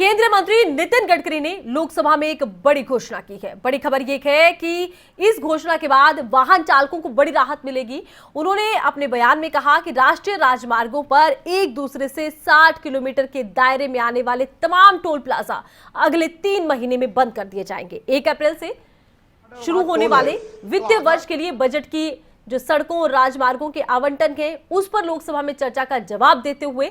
केंद्रीय मंत्री नितिन गडकरी ने लोकसभा में एक बड़ी घोषणा की है। बड़ी खबर यह है कि इस घोषणा के बाद वाहन चालकों को बड़ी राहत मिलेगी। उन्होंने अपने बयान में कहा कि राष्ट्रीय राजमार्गों पर एक दूसरे से 60 किलोमीटर के दायरे में आने वाले तमाम टोल प्लाजा अगले 3 महीने में बंद कर दिए जाएंगे। 1 अप्रैल से शुरू होने वाले वित्तीय वर्ष के लिए बजट की जो सड़कों और राजमार्गों के आवंटन है उस पर लोकसभा में चर्चा का जवाब देते हुए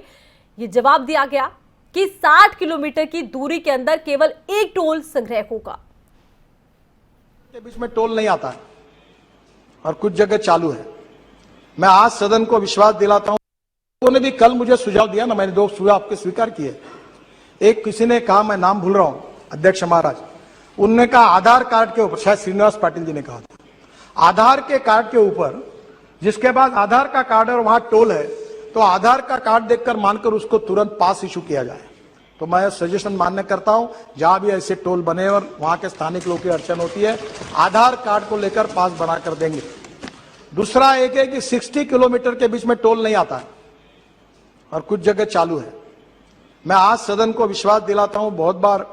ये जवाब दिया गया कि 60 किलोमीटर की दूरी के अंदर केवल एक टोल संग्रह होगा। के बीच में टोल नहीं आता है और कुछ जगह चालू है। मैं आज सदन को विश्वास दिलाता हूं। लोगों ने भी कल मुझे सुझाव दिया ना, मैंने 2 सुझाव आपके स्वीकार किए। एक किसी ने कहा, मैं नाम भूल रहा हूं, अध्यक्ष महाराज, उन्होंने कहा आधार कार्ड के ऊपर, शायद श्रीनिवास पाटिल जी ने कहा था, आधार के कार्ड के ऊपर जिसके बाद आधार का कार्ड है और वहां टोल है तो आधार का कार्ड देखकर मानकर उसको तुरंत पास इशू किया जाए। तो मैं सजेशन मान्य करता हूं, जहां भी ऐसे टोल बने और वहां के स्थानिक लोगों की अड़चन होती है, आधार कार्ड को लेकर पास बना कर देंगे। दूसरा एक है कि 60 किलोमीटर के बीच में टोल नहीं आता है और कुछ जगह चालू है। मैं आज सदन को विश्वास दिलाता हूं, बहुत बार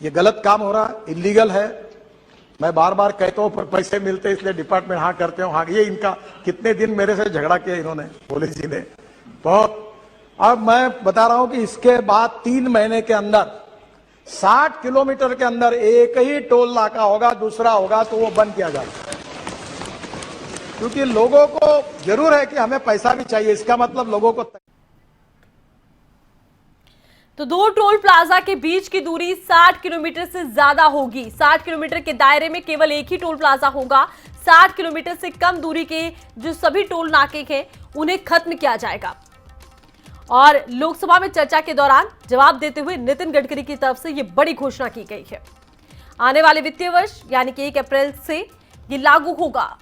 ये गलत काम हो रहा है, इलीगल है। मैं बार बार कहता हूं पैसे मिलते इसलिए डिपार्टमेंट हाँ करते हो, हाँ। ये इनका कितने दिन मेरे से झगड़ा किया इन्होंने, पुलिस जी ने बहुत। अब मैं बता रहा हूं कि इसके बाद 3 महीने के अंदर 60 किलोमीटर के अंदर एक ही टोल नाका होगा, दूसरा होगा तो वो बंद किया जाएगा। क्योंकि लोगों को जरूर है कि हमें पैसा भी चाहिए, इसका मतलब लोगों को तो 2 टोल प्लाजा के बीच की दूरी 60 किलोमीटर से ज्यादा होगी। 60 किलोमीटर के दायरे में केवल एक ही टोल प्लाजा होगा। 60 किलोमीटर से कम दूरी के जो सभी टोल नाके हैं उन्हें खत्म किया जाएगा। और लोकसभा में चर्चा के दौरान जवाब देते हुए नितिन गडकरी की तरफ से यह बड़ी घोषणा की गई है। आने वाले वित्तीय वर्ष यानी कि 1 अप्रैल से यह लागू होगा।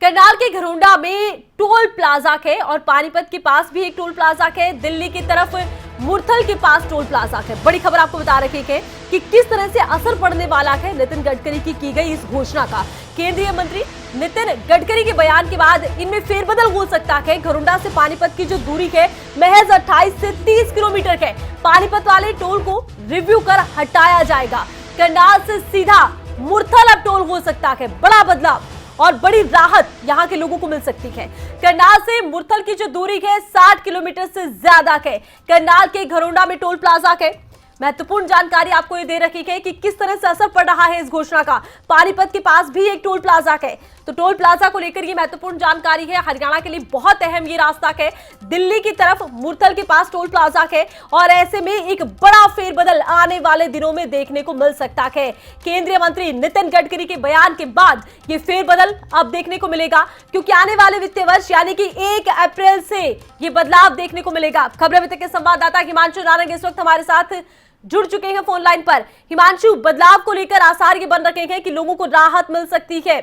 करनाल के घरोंडा में टोल प्लाजा है और पानीपत के पास भी एक टोल प्लाजा है। दिल्ली की तरफ मुरथल के पास टोल प्लाजा है। बड़ी खबर आपको बता रही है कि किस तरह से असर पड़ने वाला है नितिन गडकरी की गई इस घोषणा का। केंद्रीय मंत्री नितिन गडकरी के बयान के बाद इनमें फेरबदल हो सकता है। घरोंडा से पानीपत की जो दूरी है महज 28 से 30 किलोमीटर है। पानीपत वाले टोल को रिव्यू कर हटाया जाएगा। करनाल से सीधा मुरथल अब टोल हो सकता है। बड़ा बदलाव और बड़ी राहत यहां के लोगों को मिल सकती है। करनाल से मुरथल की जो दूरी है 60 किलोमीटर से ज्यादा है। करनाल के घरोंडा में टोल प्लाजा है। महत्वपूर्ण जानकारी आपको ये दे रखी है कि किस तरह से असर पड़ रहा है इस घोषणा का। पानीपत के पास भी एक टोल प्लाजा है, तो टोल प्लाजा को लेकर ये महत्वपूर्ण जानकारी है। हरियाणा के लिए बहुत अहम ये रास्ता है। दिल्ली की तरफ मुरथल के पास टोल प्लाजा है और ऐसे में एक बड़ा फेरबदल आने वाले दिनों में देखने को मिल सकता है। केंद्रीय मंत्री नितिन गडकरी के बयान के बाद ये फेरबदल अब देखने को मिलेगा, क्योंकि आने वाले वित्तीय वर्ष यानी कि 1 अप्रैल से ये बदलाव देखने को मिलेगा। खबर वित्त के संवाददाता हिमांशु नारंग इस वक्त हमारे साथ जुड़ चुके हैं फोन लाइन पर। हिमांशु, बदलाव को लेकर आसार ये बन रखे हैं कि लोगों को राहत मिल सकती है।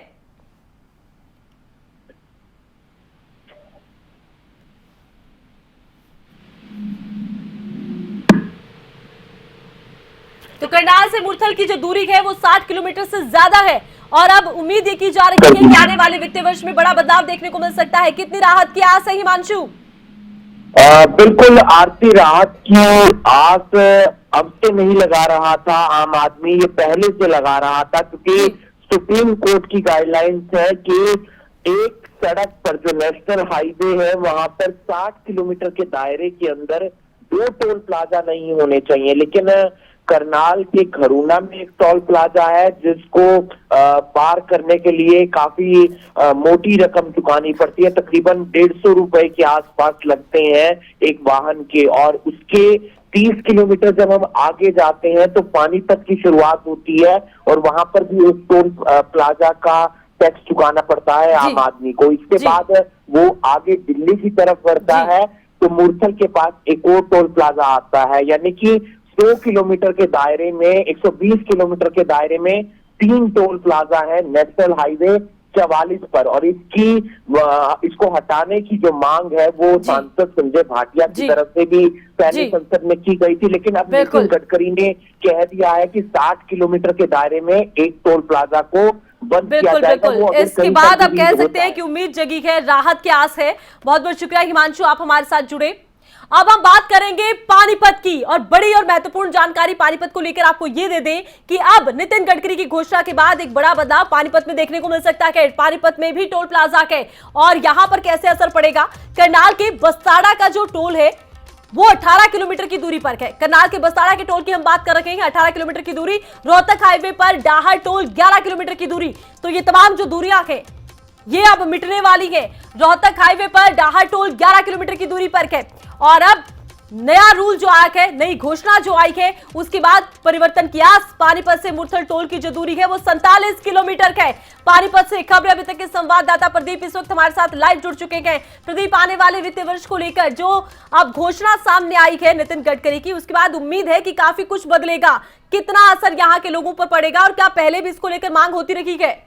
तो करनाल से मुरथल की जो दूरी है वो 60 किलोमीटर से ज्यादा है और अब उम्मीद ये की जा रही है कि आने वाले वित्तीय वर्ष में बड़ा बदलाव देखने को मिल सकता है। कितनी राहत की आस है हिमांशु? बिल्कुल आरती, राहत की आस अब से नहीं लगा रहा था आम आदमी, ये पहले से लगा रहा था, क्योंकि सुप्रीम कोर्ट की गाइडलाइंस है कि एक सड़क पर जो नेशनल हाईवे है वहां पर 60 किलोमीटर के दायरे के अंदर 2 टोल प्लाजा नहीं होने चाहिए। लेकिन करनाल के घरोंडा में एक टोल प्लाजा है जिसको पार करने के लिए काफी मोटी रकम चुकानी पड़ती है। तकरीबन 150 रुपए के आसपास लगते हैं एक वाहन के। और उसके 30 किलोमीटर जब हम आगे जाते हैं तो पानीपत की शुरुआत होती है और वहां पर भी उस टोल प्लाजा का टैक्स चुकाना पड़ता है आम आदमी को। इसके बाद वो आगे दिल्ली की तरफ बढ़ता है तो मुरथल के पास एक और टोल प्लाजा आता है। यानी कि 100 किलोमीटर के दायरे में, 120 किलोमीटर के दायरे में 3 टोल प्लाजा है नेशनल हाईवे 44 पर। और इसको हटाने की जो मांग है वो सांसद संजय भाटिया की तरफ से भी पहले संसद में की गई थी। लेकिन अब नितिन गडकरी ने कह दिया है कि 60 किलोमीटर के दायरे में एक टोल प्लाजा को बंद किया बिल्कुल जाएगा। वो बिल्कुल, अगर इसके कहीं बाद पर अब भी कह लीक सकते होता हैं है। कि उम्मीद जगी है, राहत की आस है। बहुत बहुत शुक्रिया हिमांशु, आप हमारे साथ जुड़े। अब हम बात करेंगे पानीपत की, और बड़ी और महत्वपूर्ण जानकारी पानीपत को लेकर आपको यह दे दें कि अब नितिन गडकरी की घोषणा के बाद एक बड़ा बदलाव पानीपत में देखने को मिल सकता है। पानीपत में भी टोल प्लाजा है, और यहां पर कैसे असर पड़ेगा। करनाल के बस्ताड़ा का जो टोल है वो 18 किलोमीटर की दूरी पर है। करनाल के बस्ताड़ा के टोल की हम बात कर रहे हैं, 18 किलोमीटर की दूरी। रोहतक हाईवे पर डाहर टोल 11 किलोमीटर की दूरी। तो ये तमाम जो दूरियां हैं ये अब मिटने वाली है। रोहतक हाईवे पर डाहर टोल 11 किलोमीटर की दूरी पर है। और अब नया रूल जो आया है, नई घोषणा जो आई है, उसके बाद परिवर्तन की आस। पानीपत से मुरथल टोल की जो दूरी है वो 47 किलोमीटर है। पानीपत से खबर अभी तक के संवाददाता प्रदीप इस वक्त हमारे साथ लाइव जुड़ चुके हैं। प्रदीप, आने वाले वित्तीय वर्ष को लेकर जो अब घोषणा सामने आई है नितिन गडकरी की, उसके बाद उम्मीद है कि काफी कुछ बदलेगा। कितना असर यहाँ के लोगों पर पड़ेगा, और क्या पहले भी इसको लेकर मांग होती रही है?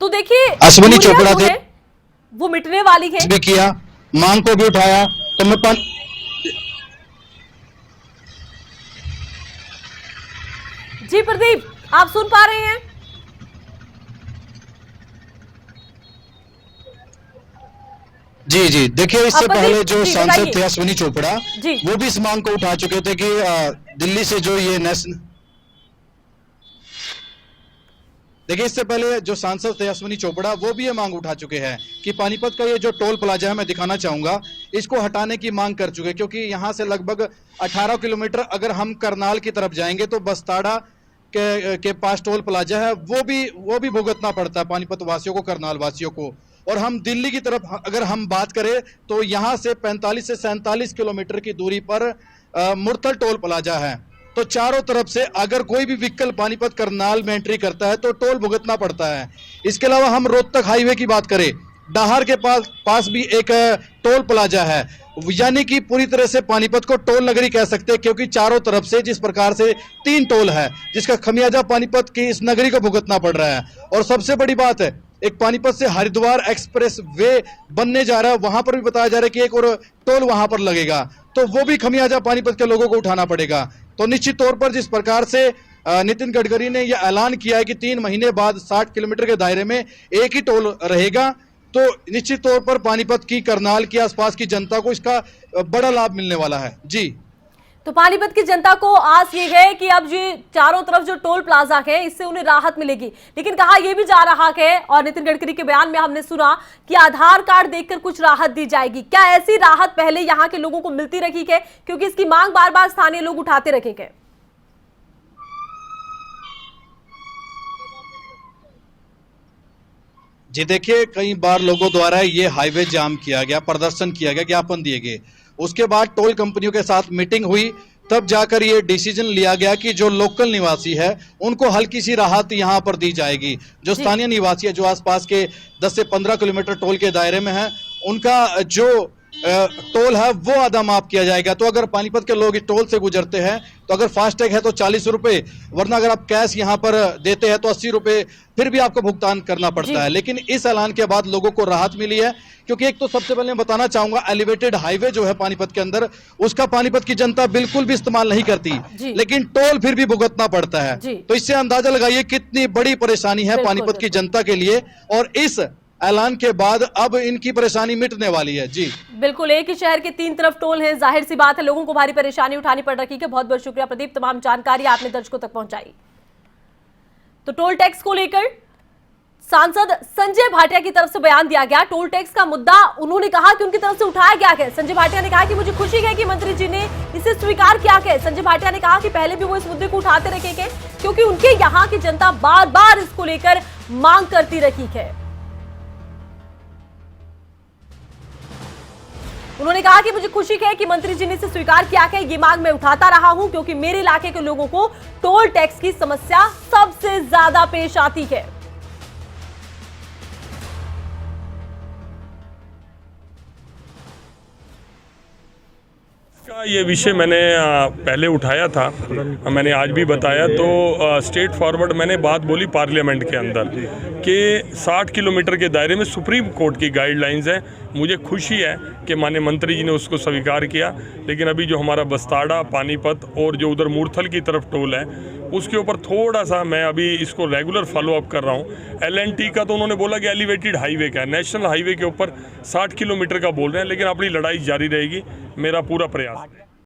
तो देखिए, अश्विनी दूरियां चोपड़ा जो थे, है वो मिटने वाली है। भी किया, मांग को भी उठाया। तो मैं जी प्रदीप, आप सुन पा रहे हैं? जी जी, देखिए इससे अब पहले जो जी सांसद बताइए। थे अश्विनी चोपड़ा, जी। वो भी इस मांग को उठा चुके थे कि दिल्ली से जो ये नेशनल, देखिए इससे पहले जो सांसद थे अश्विनी चोपड़ा, वो भी ये मांग उठा चुके हैं कि पानीपत का ये जो टोल प्लाजा है, मैं दिखाना चाहूंगा, इसको हटाने की मांग कर चुके, क्योंकि यहां से लगभग 18 किलोमीटर अगर हम करनाल की तरफ जाएंगे तो बस्ताड़ा के पास टोल प्लाजा है, वो भी भुगतना पड़ता है पानीपत वासियों को, करनाल वासियों को। और हम दिल्ली की तरफ अगर हम बात करें तो यहां से 45 से 47 किलोमीटर की दूरी पर मुरथल टोल प्लाजा है। तो चारों तरफ से अगर कोई भी व्हीकल पानीपत करनाल में एंट्री करता है तो टोल भुगतना पड़ता है। इसके अलावा हम रोहतक हाईवे की बात करें, डाहर के पास भी एक टोल प्लाजा है, यानी कि पूरी तरह से पानीपत को टोल नगरी कह सकते हैं, क्योंकि चारों तरफ से जिस प्रकार से 3 टोल है, जिसका खमियाजा पानीपत की इस नगरी को भुगतना पड़ रहा है। और सबसे बड़ी बात है, एक पानीपत से हरिद्वार एक्सप्रेस वे बनने जा रहा है, वहां पर भी बताया जा रहा है कि एक और टोल वहां पर लगेगा, तो वो भी खमियाजा पानीपत के लोगों को उठाना पड़ेगा। तो निश्चित तौर पर जिस प्रकार से नितिन गडकरी ने यह ऐलान किया है कि 3 महीने बाद 60 किलोमीटर के दायरे में एक ही टोल रहेगा, तो निश्चित तौर पर पानीपत की, करनाल की आसपास की जनता को इसका बड़ा लाभ मिलने वाला है। जी, तो पानीपत की जनता को आस ये है कि अब ये चारों तरफ जो टोल प्लाजा है, इससे उन्हें राहत मिलेगी। लेकिन कहा यह भी जा रहा है, और नितिन गडकरी के बयान में हमने सुना कि आधार कार्ड देखकर कुछ राहत दी जाएगी। क्या ऐसी राहत पहले यहां के लोगों को मिलती रही है, क्योंकि इसकी मांग बार बार स्थानीय लोग उठाते रहे हैं? जी देखिए, कई बार लोगों द्वारा ये हाईवे जाम किया गया, प्रदर्शन किया गया, ज्ञापन दिए गए। उसके बाद टोल कंपनियों के साथ मीटिंग हुई, तब जाकर ये डिसीजन लिया गया कि जो लोकल निवासी है उनको हल्की सी राहत यहाँ पर दी जाएगी। जो स्थानीय निवासी है, जो आसपास के 10 से 15 किलोमीटर टोल के दायरे में है, उनका जो टोल है वो आधा माफ किया जाएगा। तो अगर पानीपत के लोग इस टोल से गुजरते हैं तो अगर फास्टैग है तो 40 रुपए, वरना अगर आप कैश यहाँ पर देते हैं तो 80 रुपए फिर भी आपको भुगतान करना पड़ता है। लेकिन इस ऐलान के बाद लोगों को राहत मिली है, क्योंकि एक तो सबसे पहले मैं बताना चाहूंगा, एलिवेटेड हाईवे जो है पानीपत के अंदर, उसका पानीपत की जनता बिल्कुल भी इस्तेमाल नहीं करती, लेकिन टोल फिर भी भुगतना पड़ता है। तो इससे अंदाजा लगाइए कितनी बड़ी परेशानी है पानीपत की जनता के लिए, और इस ऐलान के बाद अब इनकी परेशानी मिटने वाली है। जी बिल्कुल, एक ही शहर के 3 तरफ टोल हैं, जाहिर सी बात है लोगों को भारी परेशानी उठानी पड़ रही है। बहुत बहुत शुक्रिया प्रदीप, तमाम जानकारी आपने दर्शकों तक पहुंचाई। तो टोल टैक्स को लेकर सांसद संजय भाटिया की तरफ से बयान दिया गया। टोल टैक्स का मुद्दा उन्होंने कहा कि उनकी तरफ से उठाया गया है। संजय भाटिया ने कहा कि मुझे खुशी है कि मंत्री जी ने इसे स्वीकार किया है। संजय भाटिया ने कहा कि पहले भी वो इस मुद्दे को उठाते रहे हैं, क्योंकि उनके यहाँ की जनता बार बार इसको लेकर मांग करती रही है। उन्होंने कहा कि मुझे खुशी है कि मंत्री जी ने इसे स्वीकार किया है। ये मांग मैं उठाता रहा हूं, क्योंकि मेरे इलाके के लोगों को टोल टैक्स की समस्या सबसे ज्यादा पेश आती है। ये विषय मैंने पहले उठाया था, मैंने आज भी बताया। तो स्ट्रेट फॉरवर्ड मैंने बात बोली पार्लियामेंट के अंदर कि 60 किलोमीटर के दायरे में सुप्रीम कोर्ट की गाइडलाइंस है। मुझे खुशी है कि माननीय मंत्री जी ने उसको स्वीकार किया, लेकिन अभी जो हमारा बस्ताड़ा, पानीपत और जो उधर मूर्थल की तरफ टोल है उसके ऊपर थोड़ा सा मैं अभी इसको रेगुलर फॉलो अप कर रहा हूँ। LNT का तो उन्होंने बोला कि एलिवेटेड हाईवे का है, नेशनल हाईवे के ऊपर 60 किलोमीटर का बोल रहे हैं, लेकिन अपनी लड़ाई जारी रहेगी, मेरा पूरा प्रयास है।